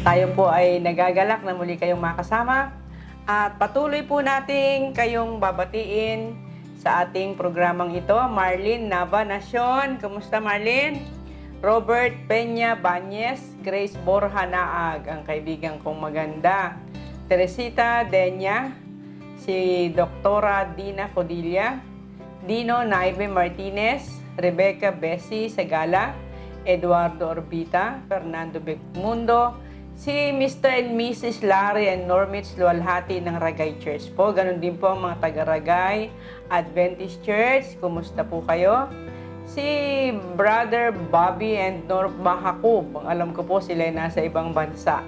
Tayo po ay nagagalak na muli kayong makasama at patuloy po nating kayong babatiin sa ating programang ito. Marlene Nava Nacion, kumusta Marlene? Robert Peña Bañez, Grace Borja Naag, ang kaibigan kong maganda. Teresita Denya, si Doktora Dina Codilla, Dino Naive Martinez, Rebecca Bessie Segala, Eduardo Orbita, Fernando Becmundo, si Mr. and Mrs. Larry and Normits Lualhati ng Ragay Church po. Ganon din po ang mga taga-Ragay Adventist Church. Kumusta po kayo? Si Brother Bobby and Norma Hakub. Ang alam ko po sila ay nasa ibang bansa.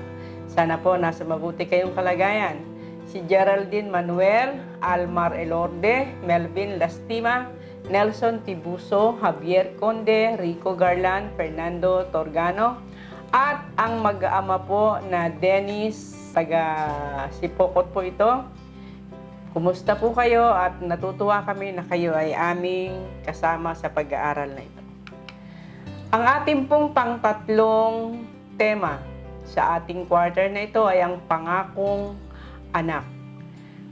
Sana po nasa mabuti kayong kalagayan. Si Geraldine Manuel, Almar Elorde, Melvin Lastima, Nelson Tibuso, Javier Conde, Rico Garland, Fernando Torgano, at ang mag-aama po na Dennis, taga Sipokot po ito. Kumusta po kayo at natutuwa kami na kayo ay aming kasama sa pag-aaral na ito. Ang ating pong pangtatlong tema sa ating quarter na ito ay ang pangakong anak.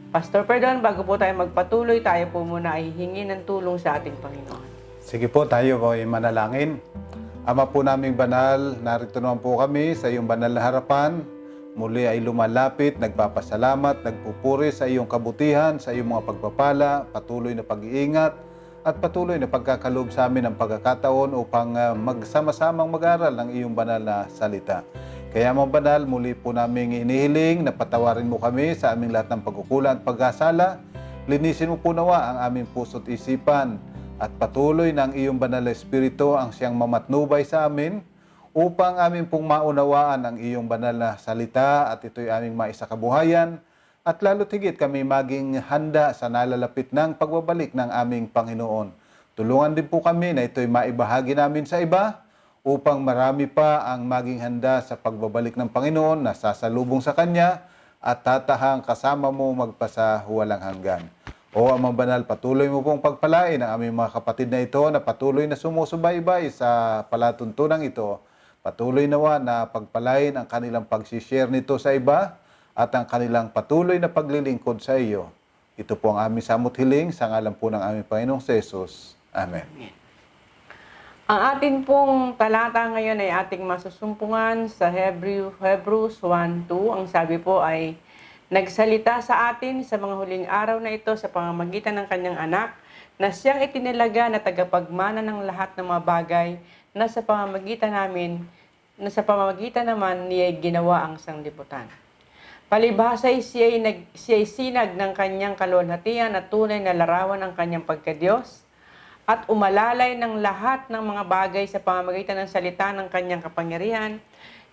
Pastor Perdon, bago po tayo magpatuloy, tayo po muna ay hihingi ng tulong sa ating Panginoon. Sige po, tayo po ay manalangin. Ama po naming banal, narito naman po kami sa iyong banal na harapan. Muli ay lumalapit, nagpapasalamat, nagpupuri sa iyong kabutihan, sa iyong mga pagpapala, patuloy na pag-iingat, at patuloy na pagkakaloob sa amin ng pagkakataon upang magsama-samang mag-aral ng iyong banal na salita. Kaya mga banal, muli po naming inihiling na patawarin mo kami sa aming lahat ng pagkukulang at pagkasala. Linisin mo po nawa ang aming puso't isipan at patuloy ng iyong banal na espiritu ang siyang mamatnubay sa amin upang amin pong maunawaan ang iyong banal na salita at ito'y aming maisakabuhayan at lalo't higit kami maging handa sa nalalapit ng pagbabalik ng aming Panginoon. Tulungan din po kami na ito'y maibahagi namin sa iba upang marami pa ang maging handa sa pagbabalik ng Panginoon na sasalubong sa Kanya at tatahang kasama mo magpasa walang hanggan. O Amang Banal, patuloy mo pong pagpalain ang aming mga kapatid na ito na patuloy na sumusubaybay sa palatuntunan ito. Patuloy nawa na pagpalain ang kanilang pag-share nito sa iba at ang kanilang patuloy na paglilingkod sa iyo. Ito po ang aming samot hiling sa ngalan po ng aming Panginoong Jesus. Amen. Ang ating pong talata ngayon ay ating masusumpungan sa Hebrews 1:2. Ang sabi po ay, nagsalita sa atin sa mga huling araw na ito sa pamamagitan ng kanyang anak na siyang itinilaga na tagapagmana ng lahat ng mga bagay na sa pamamagitan naman niya ginawa ang sanglibutan. Palibhasa'y siya'y sinag ng kanyang kaluwalhatian at tunay na larawan ng kanyang pagkadiyos at umalalay ng lahat ng mga bagay sa pamamagitan ng salita ng kanyang kapangyarihan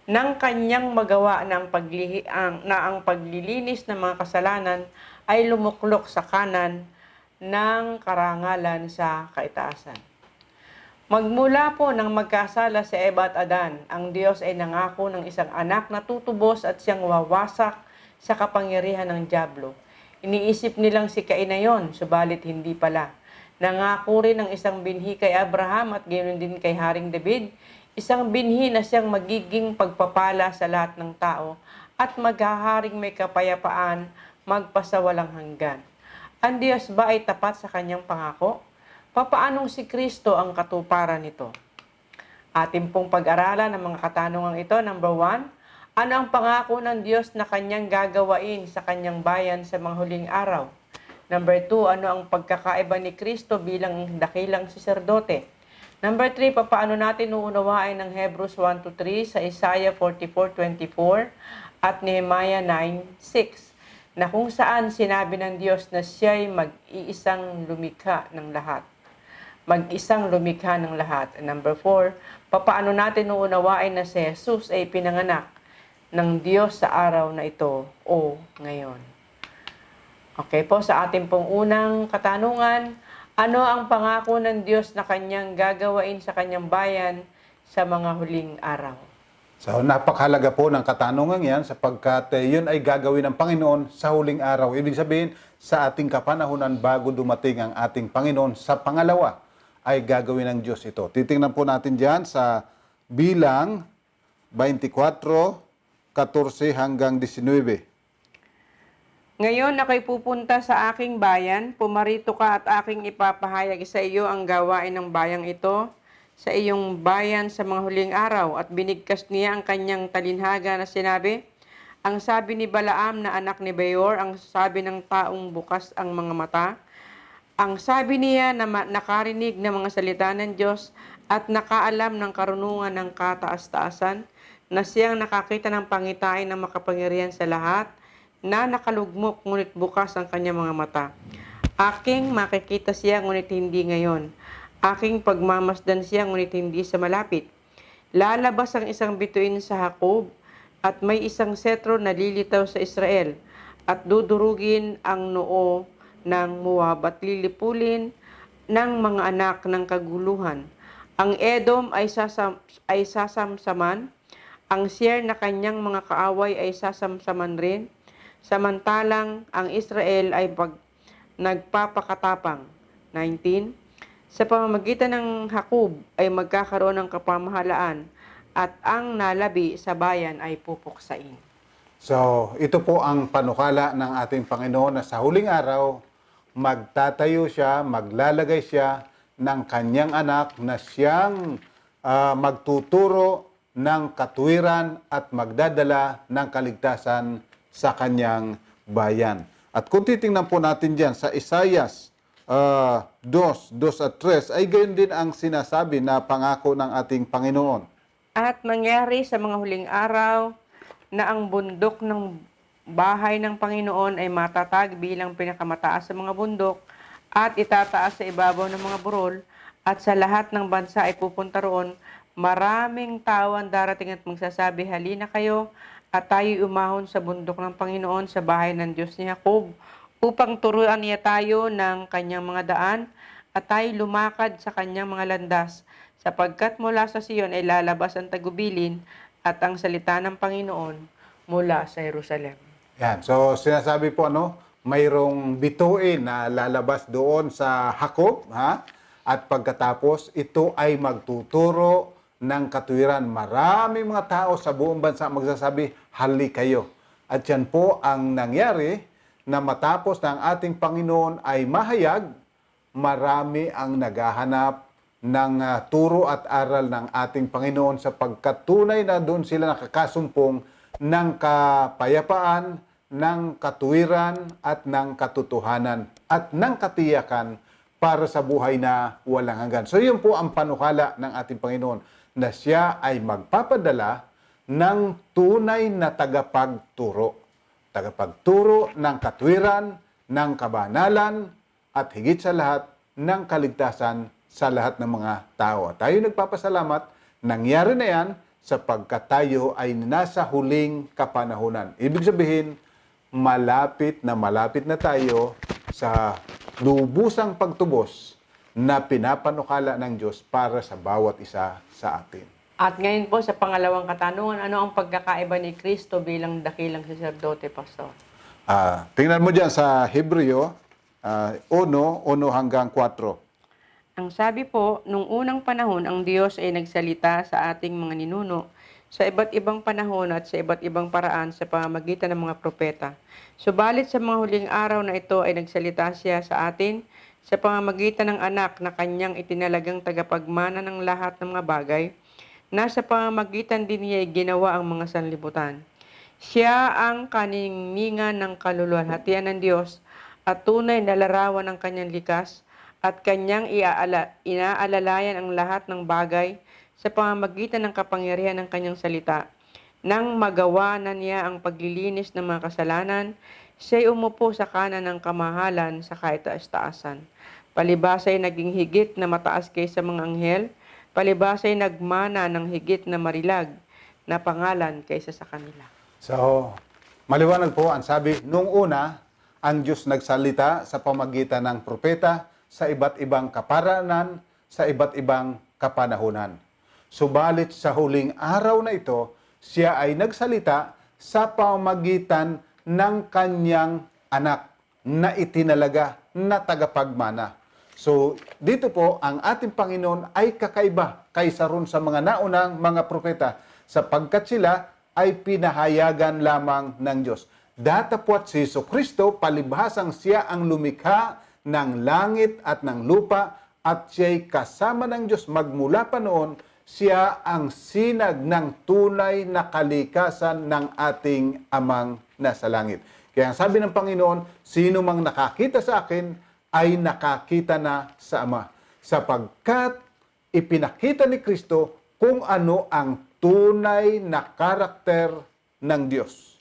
ng kanyang magawa ng ang paglilinis ng mga kasalanan ay lumuklok sa kanan ng karangalan sa kaitaasan. Magmula po nang magkasala si Eva at Adan, ang Diyos ay nangako ng isang anak na tutubos at siyang wawasak sa kapangyarihan ng dyablo. Iniisip nilang si Cain na yon, subalit hindi pala. Nangako rin ng isang binhi kay Abraham at gayon din kay Haring David, isang binhi na siyang magiging pagpapala sa lahat ng tao at maghaharing may kapayapaan magpasawalang hanggan. Ang Diyos ba ay tapat sa kanyang pangako? Papaanong si Kristo ang katuparan nito? Ating pong pag-aralan ng mga katanungang ito. Number 1, ano ang pangako ng Diyos na kanyang gagawain sa kanyang bayan sa mga huling araw? Number 2, ano ang pagkakaiba ni Kristo bilang dakilang saserdote? Number 3, papaano natin uunawain ng Hebrews 1-3 sa Isaiah 44:24 at Nehemiah 9:6 na kung saan sinabi ng Diyos na siya'y mag-iisang lumikha ng lahat. Mag-isang lumikha ng lahat. Number 4, papaano natin uunawain na si Jesus ay pinanganak ng Diyos sa araw na ito o ngayon? Okay po, sa ating pong unang katanungan, ano ang pangako ng Diyos na kanyang gagawain sa kanyang bayan sa mga huling araw? So napakahalaga po ng katanungan yan sapagkat yun ay gagawin ng Panginoon sa huling araw. Ibig sabihin, sa ating kapanahunan bago dumating ang ating Panginoon sa pangalawa ay gagawin ng Diyos ito. Titingnan po natin dyan sa Bilang 24, 14 hanggang 19. Ngayon ako'y pupunta sa aking bayan, pumarito ka at aking ipapahayag sa iyo ang gawain ng bayang ito sa iyong bayan sa mga huling araw. At binigkas niya ang kanyang talinhaga na sinabi, ang sabi ni Balaam na anak ni Beor, ang sabi ng taong bukas ang mga mata, ang sabi niya na nakarinig ng mga salita ng Diyos at nakaalam ng karunungan ng kataas-taasan, na siyang nakakita ng pangitain ng makapangyarihan sa lahat, na nakalugmok ngunit bukas ang kanyang mga mata. Aking makikita siya ngunit hindi ngayon. Aking pagmamasdan siya ngunit hindi sa malapit. Lalabas ang isang bituin sa Jacob at may isang setro na lilitaw sa Israel at dudurugin ang noo ng Moab at lilipulin ng mga anak ng kaguluhan. Ang Edom ay sasamsaman, ang Seir na kanyang mga kaaway ay sasamsaman rin, samantalang ang Israel ay nagpapakatapang. 19. Sa pamamagitan ng Jacob ay magkakaroon ng kapamahalaan at ang nalabi sa bayan ay pupuksain. So, ito po ang panukala ng ating Panginoon na sa huling araw, magtatayo siya, maglalagay siya ng kanyang anak na siyang magtuturo ng katuwiran at magdadala ng kaligtasan sa kanyang bayan. At kung titingnan po natin dyan sa Isaias 2 at 3, ay gayon din ang sinasabi na pangako ng ating Panginoon. At mangyari sa mga huling araw na ang bundok ng bahay ng Panginoon ay matatag bilang pinakamataas sa mga bundok at itataas sa ibabaw ng mga burol at sa lahat ng bansa ay pupunta roon. Maraming tao ang darating at magsasabi, halina kayo at tayo'y umahon sa bundok ng Panginoon sa bahay ng Diyos ni Jacob upang turuan niya tayo ng kanyang mga daan at tayo lumakad sa kanyang mga landas sapagkat mula sa Sion ay lalabas ang tagubilin at ang salita ng Panginoon mula sa Jerusalem. Yan. So, sinasabi po, mayroong bituin na lalabas doon sa Jacob, ha? At pagkatapos, ito ay magtuturo ng katuwiran. Maraming mga tao sa buong bansa magsasabi, hali kayo. At yan po ang nangyari na matapos ng ating Panginoon ay mahayag, marami ang naghahanap ng turo at aral ng ating Panginoon sapagkat tunay na doon sila nakakasumpong ng kapayapaan, ng katuwiran at ng katotohanan at ng katiyakan para sa buhay na walang hanggan. So yun po ang panukala ng ating Panginoon na siya ay magpapadala ng tunay na tagapagturo. Tagapagturo ng katuwiran, ng kabanalan at higit sa lahat ng kaligtasan sa lahat ng mga tao. At tayo nagpapasalamat, nangyari na yan sapagkat tayo ay nasa huling kapanahunan. Ibig sabihin, malapit na tayo sa lubusang pagtubos na pinapanukala ng Diyos para sa bawat isa sa atin. At ngayon po sa pangalawang katanungan, ano ang pagkakaiba ni Kristo bilang dakilang saserdote, Pastor? Tingnan mo dyan sa Hebreo 1 hanggang 4. Ang sabi po, nung unang panahon, ang Diyos ay nagsalita sa ating mga ninuno sa iba't ibang panahon at sa iba't ibang paraan sa pamamagitan ng mga propeta. Subalit sa mga huling araw na ito ay nagsalita siya sa atin sa pamamagitan ng anak na kanyang itinalagang tagapagmana ng lahat ng mga bagay, na sa pamamagitan din niya ay ginawa ang mga sanlibutan. Siya ang kaningningan ng kaluluwalhatian ng Diyos at tunay na larawan ng kanyang likas at kanyang inaalalayan ang lahat ng bagay sa pamamagitan ng kapangyarihan ng kanyang salita. Nang magawa na niya ang paglilinis ng mga kasalanan, siya'y umupo sa kanan ng kamahalan sa kaitaas-taasan. Palibhasa'y naging higit na mataas kaysa mga anghel, palibhasa'y nagmana ng higit na marilag na pangalan kaysa sa kanila. So, maliwanag po ang sabi, nung una, ang Diyos nagsalita sa pamagitan ng propeta sa iba't ibang kaparanan, sa iba't ibang kapanahunan. Subalit sa huling araw na ito, siya ay nagsalita sa pamamagitan ng kanyang anak na itinalaga na tagapagmana. So, dito po, ang ating Panginoon ay kakaiba kaysa ron sa mga naunang mga propeta sapagkat sila ay pinahayagan lamang ng Diyos. Datapwat si Jesucristo, palibhasang siya ang lumikha ng langit at ng lupa at siya'y kasama ng Diyos magmula pa noon, siya ang sinag ng tunay na kalikasan ng ating Amang nasa langit. Kaya ang sabi ng Panginoon, sino mang nakakita sa akin ay nakakita na sa Ama. Sapagkat ipinakita ni Kristo kung ano ang tunay na karakter ng Diyos.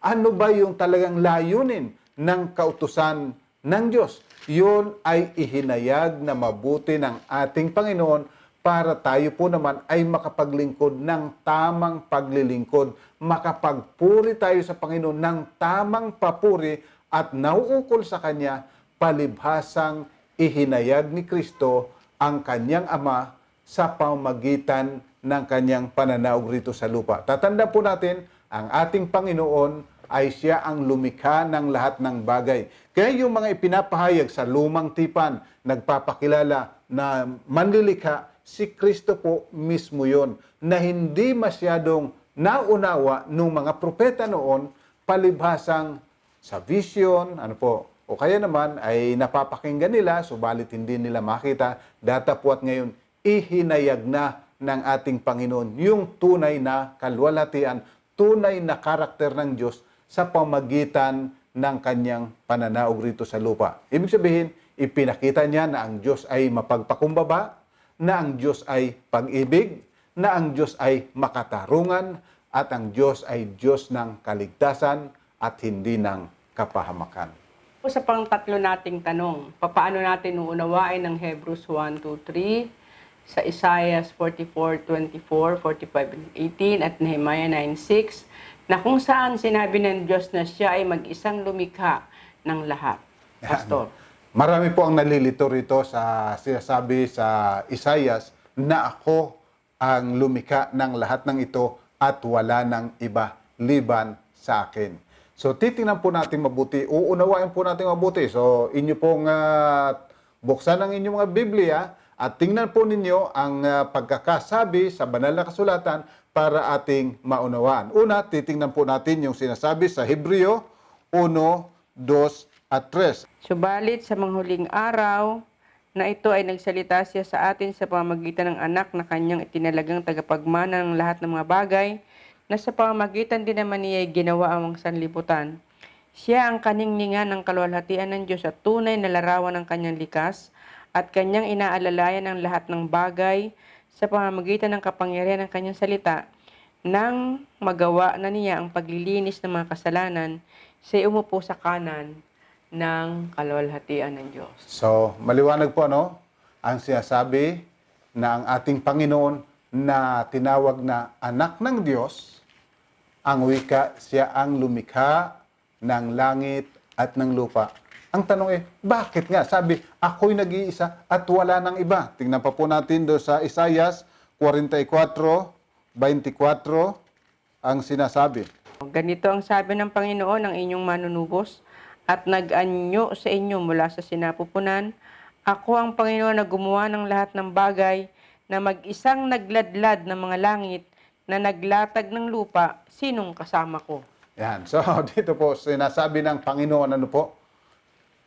Ano ba yung talagang layunin ng kautusan ng Diyos? Yun ay ihinayag na mabuti ng ating Panginoon para tayo po naman ay makapaglingkod ng tamang paglilingkod, makapagpuri tayo sa Panginoon ng tamang papuri at nauukol sa Kanya, palibhasang ihinayag ni Kristo ang Kanyang Ama sa pamamagitan ng Kanyang pananaog rito sa lupa. Tatanda po natin, ang ating Panginoon ay siya ang lumikha ng lahat ng bagay. Kaya yung mga ipinapahayag sa lumang tipan, nagpapakilala na manlilikha, si Kristo po mismo yon na hindi masyadong naunawa ng mga propeta noon, palibhasang sa vision, o kaya naman ay napapakinggan nila, subalit hindi nila makita, datapwat ngayon, ihinayag na ng ating Panginoon yung tunay na kalwalhatian, tunay na karakter ng Diyos sa pamagitan ng Kanyang pananaog rito sa lupa. Ibig sabihin, ipinakita niya na ang Diyos ay mapagpakumbaba, na ang Diyos ay pag-ibig, na ang Diyos ay makatarungan, at ang Diyos ay Diyos ng kaligtasan at hindi ng kapahamakan. Sa pang-tatlo nating tanong, paano natin uunawain ng Hebrews 1:2-3, sa Isaiah 44:24, 45, and 18, at Nehemiah 9:6, na kung saan sinabi ng Diyos na siya ay mag-isang lumikha ng lahat. Pastor. Marami po ang nalilito rito sa sinasabi sa Isaias na ako ang lumikha ng lahat ng ito at wala ng iba liban sa akin. So titingnan po natin mabuti, uunawain po natin mabuti. So inyo pong buksan ang inyong mga Biblia at tingnan po ninyo ang pagkakasabi sa banal na kasulatan para ating maunawaan. Una, titingnan po natin yung sinasabi sa Hebreo 1, 2, at 3. Subalit sa mga huling araw na ito ay nagsalita siya sa atin sa pamamagitan ng anak na kanyang itinalagang tagapagmana ng lahat ng mga bagay, na sa pamamagitan din naman niya ay ginawa ang sanlibutan. Siya ang kaningningan ng kaluwalhatian ng Diyos at tunay na larawan ng kanyang likas at kanyang inaalalayan ng lahat ng bagay sa pamamagitan ng kapangyarihan ng kanyang salita. Nang magawa na niya ang paglilinis ng mga kasalanan, siya umupo sa kanan ng kaluwalhatian ng Diyos. So, maliwanag po ang sinasabi na ang ating Panginoon na tinawag na anak ng Diyos, ang wika, siya ang lumikha ng langit at ng lupa. Ang tanong bakit nga? Sabi, ako'y nag-iisa at wala ng iba. Tingnan pa po natin doon sa Isaiah 44:24 ang sinasabi. Ganito ang sabi ng Panginoon, ang inyong manunubos, at nag-anyo sa inyo mula sa sinapupunan. Ako ang Panginoon na gumawa ng lahat ng bagay, na mag-isang nagladlad ng mga langit, na naglatag ng lupa, sinong kasama ko? Yan. So, dito po, sinasabi ng Panginoon,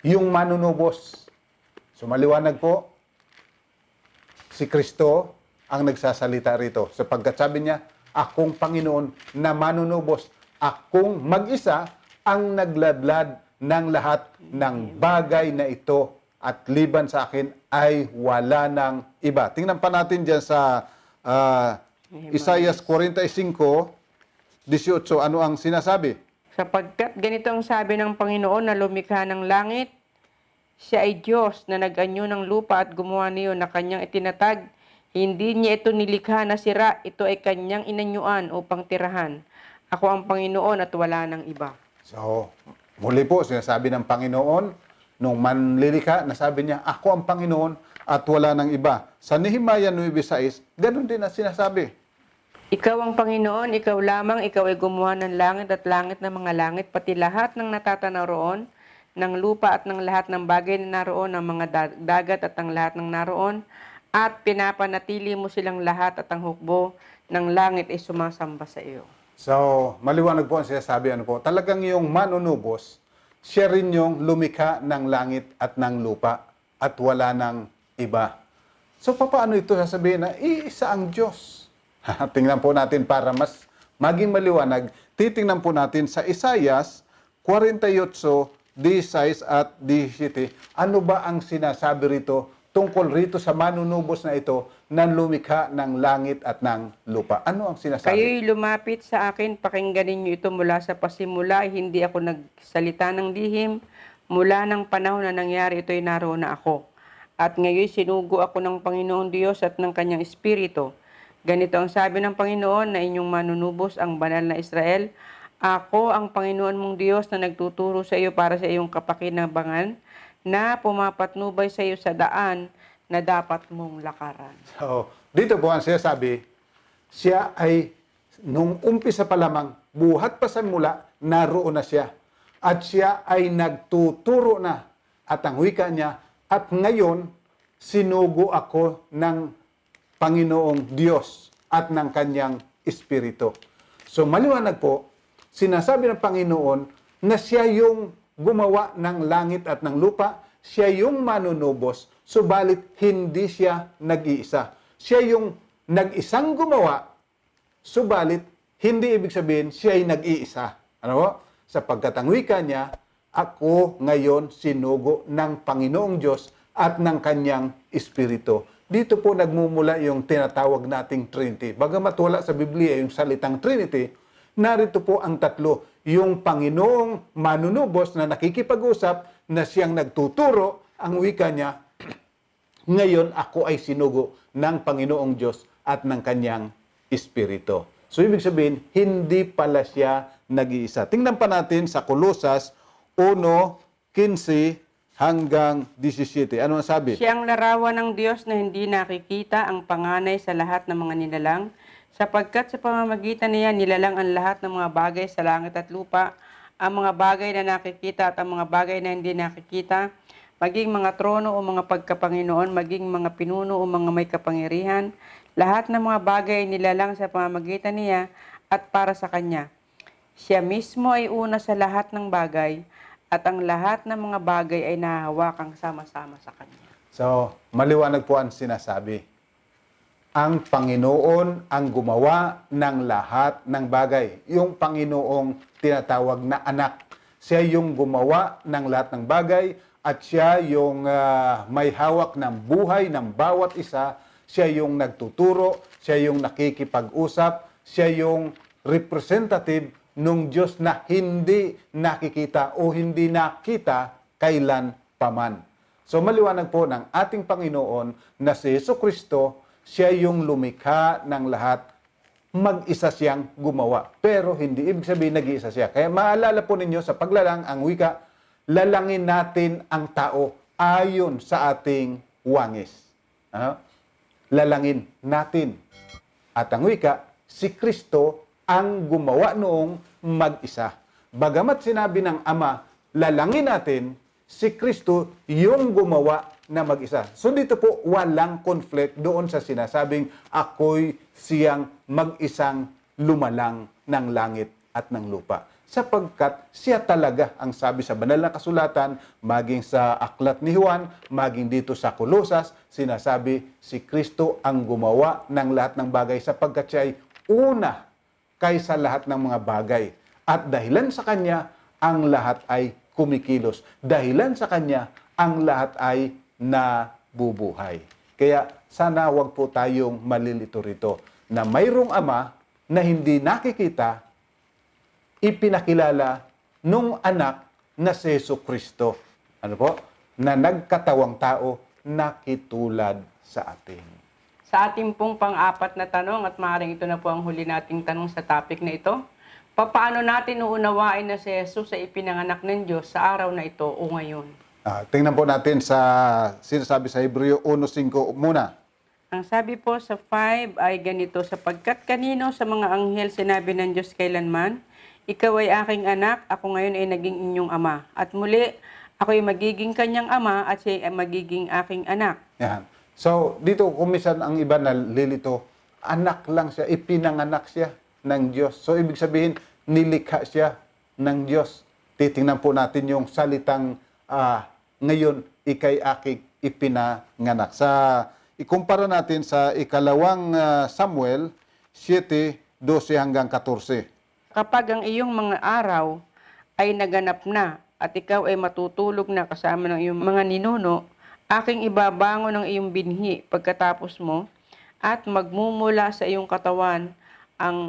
yung manunubos. So, maliwanag po, si Kristo ang nagsasalita rito. Sapagkat sabi niya, akong Panginoon na manunubos, akong mag-isa ang nagladlad ng lahat ng bagay na ito at liban sa akin ay wala ng iba. Tingnan pa natin dyan sa Isaiah 45:18, ano ang sinasabi? Sapagkat ganito ang sabi ng Panginoon na lumikha ng langit, siya ay Diyos na nag-anyo ng lupa at gumawa niyo na kanyang itinatag. Hindi niya ito nilikha na sira, ito ay kanyang inanyuan upang tirahan. Ako ang Panginoon at wala ng iba. So, muli po, sinasabi ng Panginoon, nung manlilikha, nasabi niya, ako ang Panginoon at wala ng iba. Sa Nehemiah 9:6, ganun din ang sinasabi. Ikaw ang Panginoon, ikaw lamang, ikaw ay gumawa ng langit at langit ng mga langit, pati lahat ng natatanaw roon, ng lupa at ng lahat ng bagay na naroon, ng mga dagat at ang lahat ng naroon, at pinapanatili mo silang lahat at ang hukbo ng langit ay sumasamba sa iyo. So, maliwanag po ang sinasabi, ano po, talagang yung manunubos, siya rin yung lumikha ng langit at ng lupa at wala ng iba. So, paano ito sasabihin na iisa ang Diyos? Tingnan po natin para mas maging maliwanag. Titingnan po natin sa Isaias 48:16 at 17. Ano ba ang sinasabi rito tungkol rito sa manunubos na ito na lumikha ng langit at ng lupa? Ano ang sinasabi? Kayo'y lumapit sa akin, pakinggan ninyo ito mula sa pasimula, hindi ako nagsalita ng lihim. Mula ng panahon na nangyari ito'y naroon na ako. At ngayon sinugo ako ng Panginoong Diyos at ng kanyang Espiritu. Ganito ang sabi ng Panginoon na inyong manunubos ang banal na Israel. Ako ang Panginoon mong Diyos na nagtuturo sa iyo para sa iyong kapakinabangan na pumapatnubay sa iyo sa daan na dapat mong lakaran. So, dito po ang sinasabi, siya ay nung umpisa pa lamang, buhat pa sa mula, naroon na siya. At siya ay nagtuturo na. At ang wika niya, at ngayon, sinugo ako ng Panginoong Diyos at ng kanyang Espiritu. So maliwanag po, sinasabi ng Panginoon na siya yung gumawa ng langit at ng lupa, siya yung manunubos, subalit hindi siya nag-iisa. Siya yung nag-isang gumawa, subalit hindi ibig sabihin siya ay nag-iisa. Ano po? Sapagkat ang wika niya, ako ngayon sinugo ng Panginoong Diyos at ng kanyang Espiritu. Dito po nagmumula yung tinatawag nating Trinity. Bagamat wala sa Biblia yung salitang Trinity, narito po ang tatlo. Yung Panginoong manunubos na nakikipag-usap, na siyang nagtuturo, ang wika niya, ngayon ako ay sinugo ng Panginoong Diyos at ng kanyang Espiritu. So ibig sabihin, hindi pala siya nag-iisa. Tingnan pa natin sa Kolosas 1:15 hanggang 17. Ano ang sabi? Siyang larawan ng Diyos na hindi nakikita, ang panganay sa lahat ng mga nilalang, sapagkat sa pamamagitan niya nilalang ang lahat ng mga bagay sa langit at lupa, ang mga bagay na nakikita at ang mga bagay na hindi nakikita, maging mga trono o mga pagkapanginoon, maging mga pinuno o mga may kapangyarihan, lahat ng mga bagay ay nilalang sa pamamagitan niya at para sa kanya. Siya mismo ay una sa lahat ng bagay, at ang lahat ng mga bagay ay nahahawakang sama-sama sa kanya. So, maliwanag po ang sinasabi. Ang Panginoon ang gumawa ng lahat ng bagay. Yung Panginoong tinatawag na anak. Siya yung gumawa ng lahat ng bagay at siya yung may hawak ng buhay ng bawat isa. Siya yung nagtuturo, siya yung nakikipag-usap, siya yung representative nung Diyos na hindi nakikita o hindi nakita kailan paman. So maliwanag po ng ating Panginoon na si Jesucristo, siya yung lumikha ng lahat, mag-isa siyang gumawa. Pero hindi ibig sabihin nag-iisa siya. Kaya maalala po ninyo sa paglalang ang wika, lalangin natin ang tao ayon sa ating wangis. Lalangin natin. At ang wika, si Kristo ang gumawa noong mag-isa. Bagamat sinabi ng Ama, lalangin natin, si Kristo yung gumawa na mag-isa. So dito po, walang conflict doon sa sinasabing ako'y siyang mag-isang lumalang ng langit at ng lupa. Sapagkat siya talaga ang sabi sa banal na kasulatan, maging sa aklat ni Juan, maging dito sa Kolosas, sinasabi si Kristo ang gumawa ng lahat ng bagay sapagkat siya ay una kaysa lahat ng mga bagay. At dahilan sa Kanya, ang lahat ay kumikilos. Dahilan sa Kanya, ang lahat ay nabubuhay. Kaya sana wag po tayong malilito rito na mayroong Ama na hindi nakikita, ipinakilala nung anak na si Jesucristo. Ano po? Na nagkatawang tao, nakitulad sa atin. Sa ating pong pang-apat na tanong, at maaaring ito na po ang huli nating tanong sa topic na ito, paano natin uunawain na si Jesus ay ipinanganak ng Diyos sa araw na ito o ngayon? Tingnan po natin sa sinasabi sa Hebreo 1:5 muna. Ang sabi po sa 5 ay ganito, sapagkat kanino sa mga anghel sinabi ng Diyos kailanman, ikaw ay aking anak, ako ngayon ay naging inyong ama. At muli, ako ay magiging kanyang ama at siya ay magiging aking anak. Yan. So, dito kumisan ang iba na lilito, anak lang siya, ipinanganak siya. ng Diyos. So, ibig sabihin, nilikha siya ng Diyos. Titingnan po natin yung salitang ngayon, ikay aking ipinanganak. Ikumpara natin sa ikalawang Samuel 7:12 hanggang 14. Kapag ang iyong mga araw ay naganap na at ikaw ay matutulog na kasama ng iyong mga ninuno, aking ibabangon ang iyong binhi pagkatapos mo at magmumula sa iyong katawan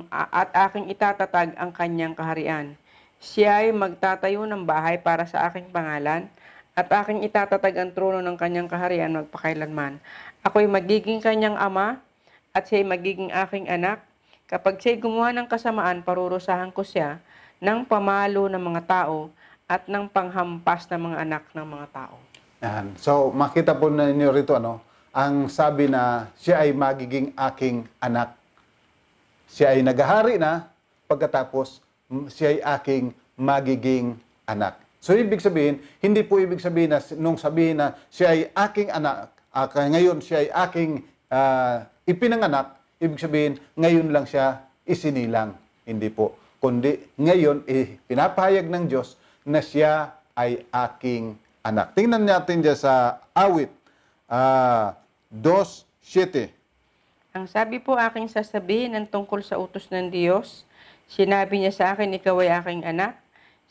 at aking itatatag ang kanyang kaharian. Siya ay magtatayo ng bahay para sa aking pangalan at aking itatatag ang trono ng kanyang kaharian magpakailanman. Ako'y magiging kanyang ama at siya'y magiging aking anak. Kapag siya'y gumawa ng kasamaan, parurusahan ko siya ng pamalo ng mga tao at ng panghampas ng mga anak ng mga tao. Yan. So, makita po ninyo rito, ang sabi na siya ay magiging aking anak. Siya ay naghahari na, pagkatapos siya ay aking magiging anak. So, ibig sabihin, hindi po ibig sabihin na nung sabihin na siya ay aking anak, ngayon siya ay aking ipinanganak, ibig sabihin, ngayon lang siya isinilang. Hindi po. Kundi ngayon, pinapahayag ng Diyos na siya ay aking anak. Tingnan natin dyan sa awit 2:7. Ang sabi po aking sasabihin ng tungkol sa utos ng Diyos, sinabi niya sa akin, ikaw ay aking anak.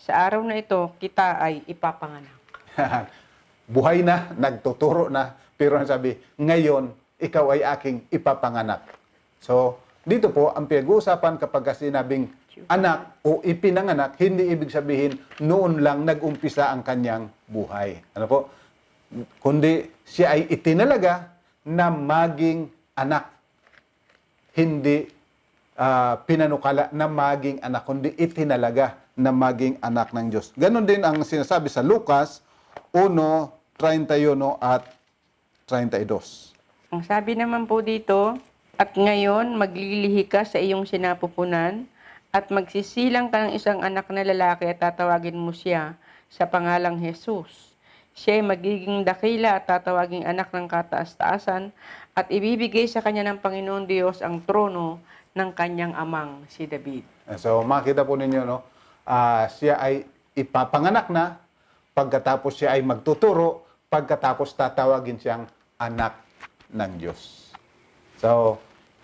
Sa araw na ito, kita ay ipapanganak. Buhay na, nagtuturo na, pero ang sabi, ngayon, ikaw ay aking ipapanganak. So, dito po, ang pinag-uusapan kapag sinabing anak o ipinanganak, hindi ibig sabihin noon lang nag-umpisa ang kanyang buhay. Ano po? Kundi siya ay itinalaga na maging anak. Hindi pinanukala na maging anak, kundi itinalaga na maging anak ng Diyos. Ganon din ang sinasabi sa Lucas 1:31 at 32. Ang sabi naman po dito, at ngayon maglilihi ka sa iyong sinapupunan at magsisilang ka ng isang anak na lalaki at tatawagin mo siya sa pangalang Jesus. Siya ay magiging dakila at tatawaging anak ng kataas-taasan at ibibigay sa kanya ng Panginoon Diyos ang trono ng kanyang amang si David. So makita po ninyo, siya ay ipapanganak na, pagkatapos siya ay magtuturo, pagkatapos tatawagin siyang anak ng Diyos. So,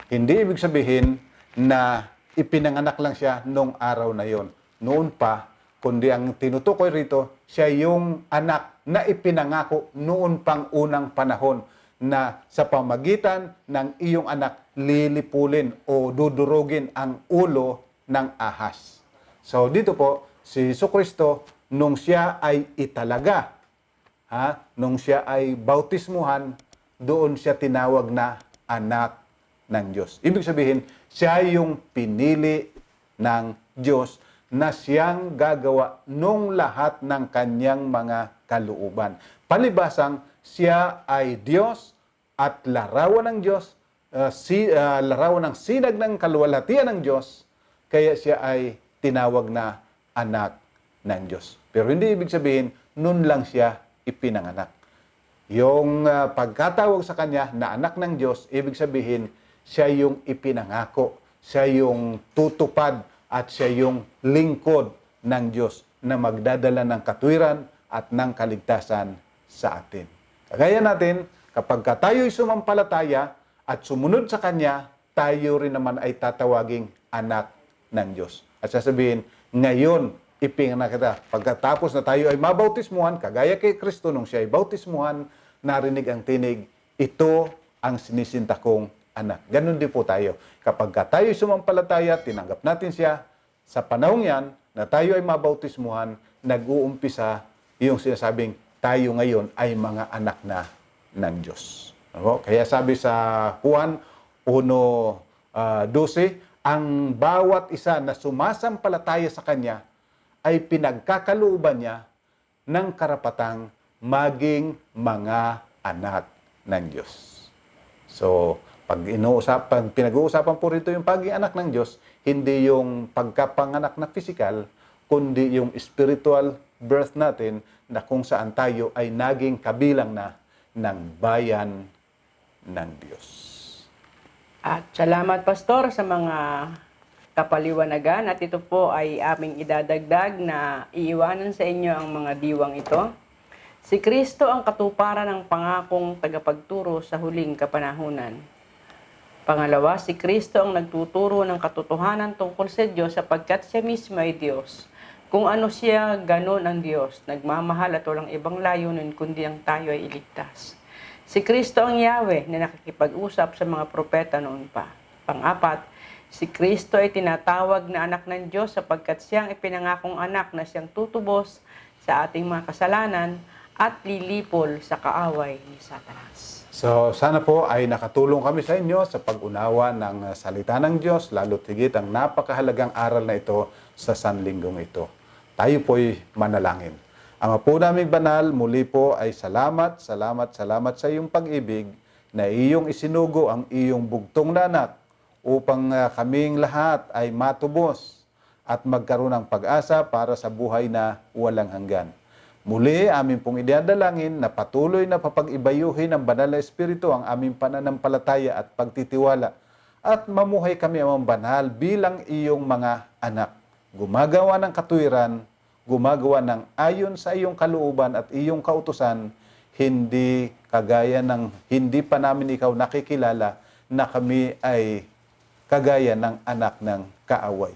hindi ibig sabihin na ipinanganak lang siya nung araw na yon. Noon pa, kundi ang tinutukoy rito, siya yung anak na ipinangako noon pang unang panahon na sa pamagitan ng iyong anak lilipulin o dudurugin ang ulo ng ahas. So dito po, si Jesucristo, nung siya ay italaga, nung siya ay bautismuhan, doon siya tinawag na anak ng Diyos. Ibig sabihin, siya yung pinili ng Diyos na siyang gagawa nung lahat ng kanyang mga kalooban. Palibasang, siya ay Diyos at larawan ng Diyos, larawan ng sinag ng kaluwalhatian ng Diyos, kaya siya ay tinawag na anak ng Diyos. Pero hindi ibig sabihin, nun lang siya ipinanganak. Yung pagkatawag sa kanya na anak ng Diyos, ibig sabihin, siya yung ipinangako, siya yung tutupad, at siya yung lingkod ng Diyos na magdadala ng katwiran at ng kaligtasan sa atin. Kagaya natin, kapag tayo'y sumampalataya at sumunod sa Kanya, tayo rin naman ay tatawaging anak ng Diyos. At sasabihin, ngayon, ipinanganak kita. Pagkatapos na tayo ay mabautismuhan, kagaya kay Kristo nung siya ay bautismuhan, narinig ang tinig, ito ang sinisinta kong anak. Ganun din po tayo. Kapag tayo sumampalataya, tinanggap natin siya, sa panahong yan, na tayo ay mabautismuhan, nag-uumpisa yung sinasabing tayo ngayon ay mga anak na ng Diyos. Kaya sabi sa Juan 1:12, ang bawat isa na sumasampalataya sa Kanya ay pinagkakalooban niya ng karapatang maging mga anak ng Diyos. So, pag pinag-uusapan po rito yung pagiging anak ng Diyos, hindi yung pagkapanganak na physical, kundi yung spiritual birth natin na kung saan tayo ay naging kabilang na ng bayan ng Diyos. At salamat, Pastor, sa mga kapaliwanagan at ito po ay aming idadagdag na iiwanan sa inyo ang mga diwang ito. Si Kristo ang katuparan ng pangakong tagapagturo sa huling kapanahunan. Pangalawa, si Kristo ang nagtuturo ng katotohanan tungkol sa Diyos sapagkat siya mismo ay Diyos. Kung ano siya, ganon ang Diyos. Nagmamahal at walang ibang layunin kundi ang tayo ay iligtas. Si Kristo ang Yahweh na nakikipag-usap sa mga propeta noon pa. Pang-apat, si Kristo ay tinatawag na anak ng Diyos sapagkat siyang ipinangakong anak na siyang tutubos sa ating mga kasalanan at lilipol sa kaaway ni Satanas. So, sana po ay nakatulong kami sa inyo sa pag-unawa ng salita ng Diyos, lalo't higit ang napakahalagang aral na ito sa Sanlinggong ito. Tayo po'y manalangin. Ama po naming banal, muli po ay salamat sa iyong pag-ibig na iyong isinugo ang iyong bugtong na anak upang kaming lahat ay matubos at magkaroon ng pag-asa para sa buhay na walang hanggan. Muli, amin pong idadalangin na patuloy na papag-ibayuhin ng Banal na Espiritu ang aming pananampalataya at pagtitiwala at mamuhay kami amang banal bilang iyong mga anak. Gumagawa ng katuwiran, gumagawa ng ayon sa iyong kalooban at iyong kautusan, hindi kagaya ng hindi pa namin ikaw nakikilala na kami ay kagaya ng anak ng kaaway.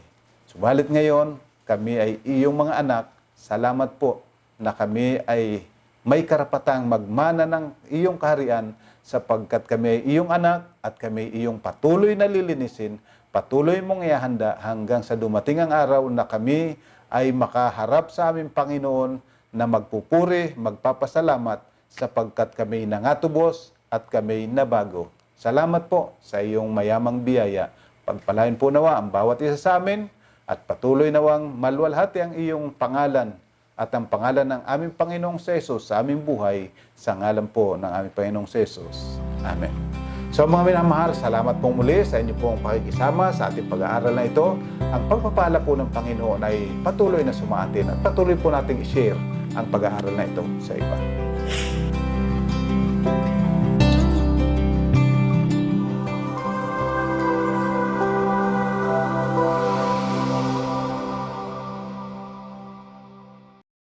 Subalit ngayon, kami ay iyong mga anak. Salamat po na kami ay may karapatang magmana ng iyong kaharian sapagkat kami ay iyong anak at kami ay iyong patuloy na lilinisin, patuloy mong ihahanda hanggang sa dumating ang araw na kami ay makaharap sa aming Panginoon na magpupuri, magpapasalamat sapagkat kami nangatubos at kami nabago. Salamat po sa iyong mayamang biyaya. Pagpalain po nawa ang bawat isa sa amin at patuloy nawang maluwalhati ang iyong pangalan at ang pangalan ng aming Panginoong Jesus sa aming buhay, sa ngalan po ng aming Panginoong Jesus. Amen. So mga minamahal, salamat pong muli sa inyo pong pakikisama sa ating pag-aaral na ito. Ang pagpapala po ng Panginoon ay patuloy na sumaatin at patuloy po nating i-share ang pag-aaral na ito sa iba.